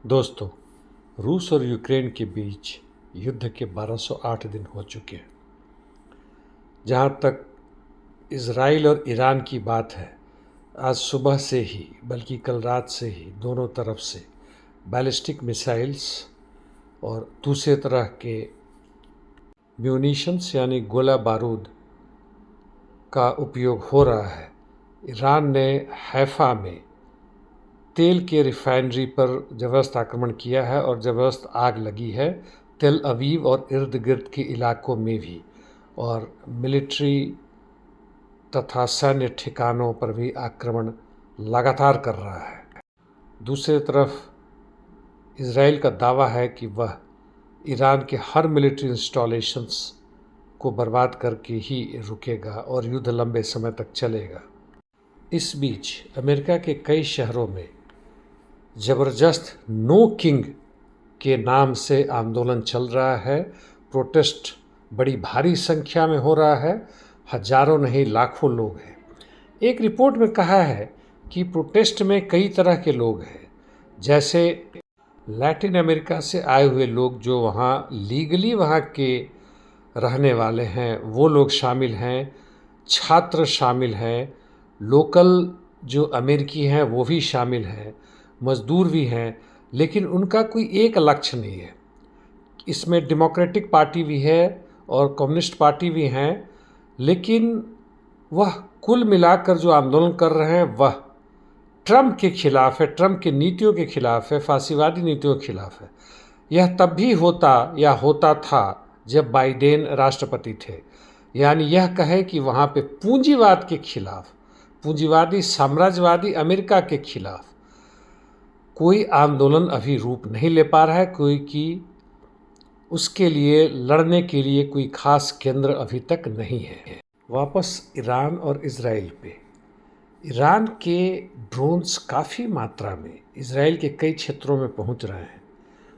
दोस्तों, रूस और यूक्रेन के बीच युद्ध के 1208 दिन हो चुके हैं। जहाँ तक इज़राइल और ईरान की बात है, आज सुबह से ही बल्कि कल रात से ही दोनों तरफ से बैलिस्टिक मिसाइल्स और दूसरे तरह के म्यूनिशंस यानी गोला बारूद का उपयोग हो रहा है। ईरान ने हैफा में तेल के रिफाइनरी पर ज़बरदस्त आक्रमण किया है और ज़बरदस्त आग लगी है तेल अवीव और इर्द गिर्द के इलाकों में भी, और मिलिट्री तथा सैन्य ठिकानों पर भी आक्रमण लगातार कर रहा है। दूसरी तरफ इज़राइल का दावा है कि वह ईरान के हर मिलिट्री इंस्टॉलेशंस को बर्बाद करके ही रुकेगा और युद्ध लंबे समय तक चलेगा। इस बीच अमेरिका के कई शहरों में ज़बरदस्त नो किंग के नाम से आंदोलन चल रहा है। प्रोटेस्ट बड़ी भारी संख्या में हो रहा है, हजारों नहीं लाखों लोग हैं। एक रिपोर्ट में कहा है कि प्रोटेस्ट में कई तरह के लोग हैं, जैसे लैटिन अमेरिका से आए हुए लोग जो वहाँ लीगली वहाँ के रहने वाले हैं, वो लोग शामिल हैं, छात्र शामिल हैं, लोकल जो अमेरिकी हैं वो भी शामिल हैं, मज़दूर भी हैं, लेकिन उनका कोई एक लक्ष्य नहीं है। इसमें डेमोक्रेटिक पार्टी भी है और कम्युनिस्ट पार्टी भी हैं, लेकिन वह कुल मिलाकर जो आंदोलन कर रहे हैं वह ट्रंप के खिलाफ है, ट्रंप की नीतियों के खिलाफ है, फासीवादी नीतियों के खिलाफ है। यह तब भी होता था जब बाइडेन राष्ट्रपति थे। यानी यह कहे कि वहाँ पे पूंजीवाद के खिलाफ, पूंजीवादी साम्राज्यवादी अमेरिका के खिलाफ कोई आंदोलन अभी रूप नहीं ले पा रहा है, कोई कि उसके लिए लड़ने के लिए कोई खास केंद्र अभी तक नहीं है। वापस ईरान और इज़राइल पे। ईरान के ड्रोन्स काफ़ी मात्रा में इज़राइल के कई क्षेत्रों में पहुंच रहे हैं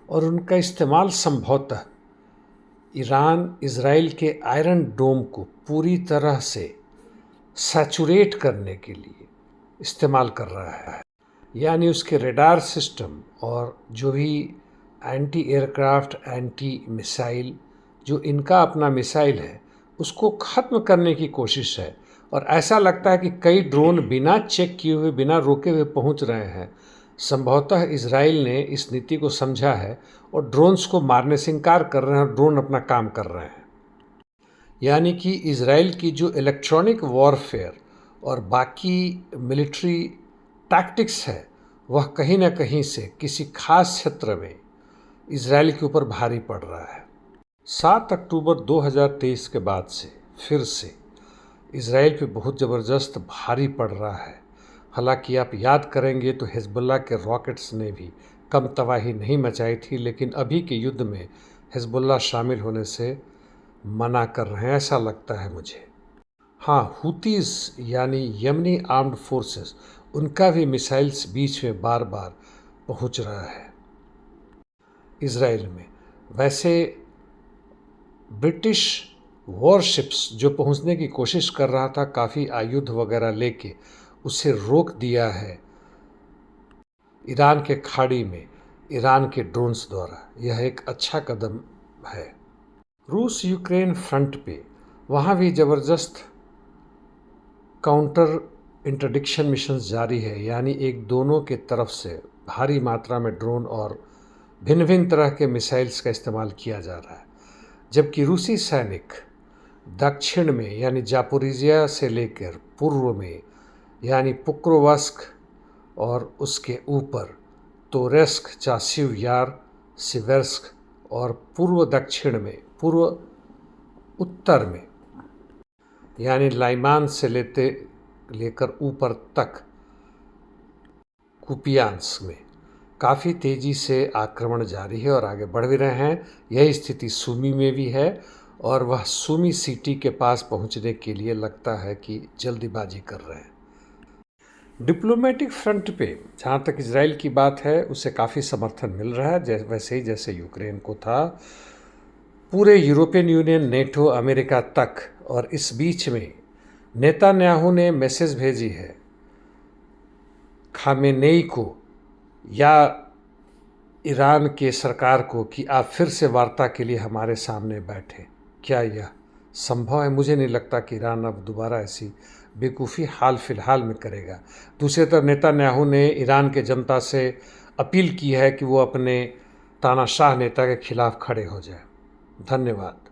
और उनका इस्तेमाल संभवतः ईरान इज़राइल के आयरन डोम को पूरी तरह से सैचुरेट करने के लिए इस्तेमाल कर रहा है। यानी उसके रडार सिस्टम और जो भी एंटी एयरक्राफ्ट, एंटी मिसाइल, जो इनका अपना मिसाइल है, उसको ख़त्म करने की कोशिश है। और ऐसा लगता है कि कई ड्रोन बिना चेक किए हुए, बिना रोके हुए पहुंच रहे हैं। संभवतः इज़राइल ने इस नीति को समझा है और ड्रोन्स को मारने से इनकार कर रहे हैं और ड्रोन अपना काम कर रहे हैं। यानी कि इज़राइल की जो इलेक्ट्रॉनिक वॉरफेयर और बाकी मिलिट्री टैक्टिक्स है, वह कहीं ना कहीं से किसी खास क्षेत्र में इज़राइल के ऊपर भारी पड़ रहा है। 7 अक्टूबर 2023 के बाद से फिर से इज़राइल पे बहुत ज़बरदस्त भारी पड़ रहा है। हालांकि आप याद करेंगे तो हिजबुल्लाह के रॉकेट्स ने भी कम तबाही नहीं मचाई थी, लेकिन अभी के युद्ध में हिजबुल्लाह शामिल होने से मना कर रहे हैं, ऐसा लगता है मुझे। हाँ, हुतीज़ यानी यमनी आर्म्ड फोर्सेस, उनका भी मिसाइल्स बीच में बार बार पहुंच रहा है इज़राइल में। वैसे ब्रिटिश वॉरशिप्स जो पहुंचने की कोशिश कर रहा था काफ़ी आयुध वगैरह लेके, उसे रोक दिया है ईरान के खाड़ी में ईरान के ड्रोन्स द्वारा। यह एक अच्छा कदम है। रूस यूक्रेन फ्रंट पे वहाँ भी ज़बरदस्त काउंटर इंटरडिक्शन मिशन जारी है। यानी एक दोनों के तरफ से भारी मात्रा में ड्रोन और भिन्न भिन्न तरह के मिसाइल्स का इस्तेमाल किया जा रहा है, जबकि रूसी सैनिक दक्षिण में यानी जापोरिजिया से लेकर पूर्व में यानी पुक्रोवस्क और उसके ऊपर तोरेस्क, चासिव यार, सिवेर्स्क और पूर्व दक्षिण में, पूर्व उत्तर में यानी लाइमान से लेकर ऊपर तक कुपियांस्क में काफ़ी तेज़ी से आक्रमण जारी है और आगे बढ़ भी रहे हैं। यही स्थिति सूमी में भी है और वह सूमी सिटी के पास पहुंचने के लिए लगता है कि जल्दीबाजी कर रहे हैं। डिप्लोमेटिक फ्रंट पे जहाँ तक इजराइल की बात है, उसे काफ़ी समर्थन मिल रहा है, वैसे ही जैसे यूक्रेन को था। पूरे यूरोपियन यूनियन, नेटो, अमेरिका तक। और इस बीच में नेतान्याहू ने मैसेज भेजी है खामेनेई को, या ईरान के सरकार को कि आप फिर से वार्ता के लिए हमारे सामने बैठें। क्या यह संभव है? मुझे नहीं लगता कि ईरान अब दोबारा ऐसी बेवकूफ़ी हाल फिलहाल में करेगा। दूसरी तरफ नेतन्याहू ने ईरान के जनता से अपील की है कि वो अपने तानाशाह नेता के खिलाफ खड़े हो जाए। धन्यवाद।